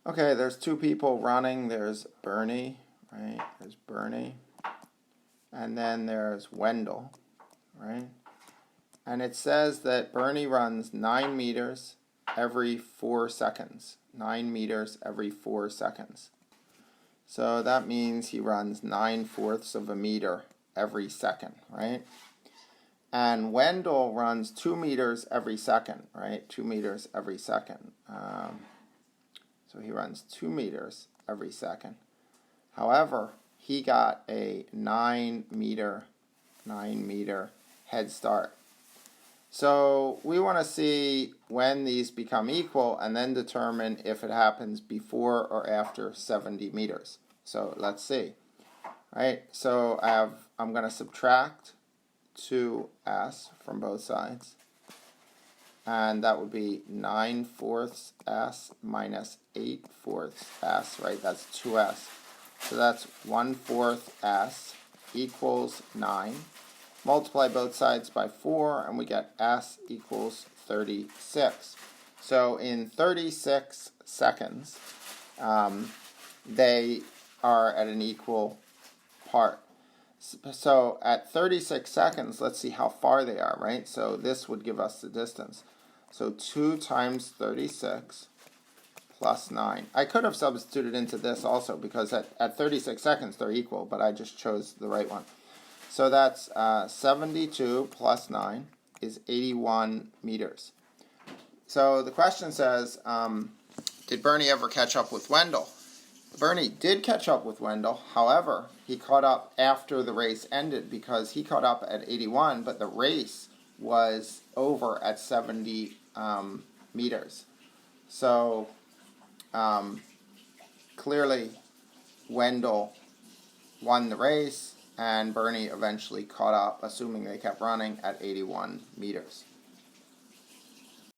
Okay, there's two people running. There's Bernie, right? There's Bernie. And then there's Wendell, right? And it says that Bernie runs 9 meters every 4 seconds. 9 meters every 4 seconds. So that means he runs 9/4 of a meter every second, right? And Wendell runs 2 meters every second, right? 2 meters every second. So he runs 2 meters every second. However, he got a 9 meter head start. So we want to see when these become equal and then determine if it happens before or after 70 meters. So let's see. Right? So I'm going to subtract 2s from both sides. And that would be 9/4 s minus 8/4 s, right? That's 2s. So that's 1/4 s equals 9. Multiply both sides by 4, and we get s equals 36. So in 36 seconds, they are at an equal part. So at 36 seconds, let's see how far they are, right? So this would give us the distance. So 2 times 36 plus 9. I could have substituted into this also because at 36 seconds they're equal, but I just chose the right one. So that's 72 plus 9 is 81 meters. So the question says, did Bernie ever catch up with Wendell? Bernie did catch up with Wendell. However, he caught up after the race ended because he caught up at 81, but the race was over at 70 meters. So clearly Wendell won the race, and Bernie eventually caught up, assuming they kept running, at 81 meters.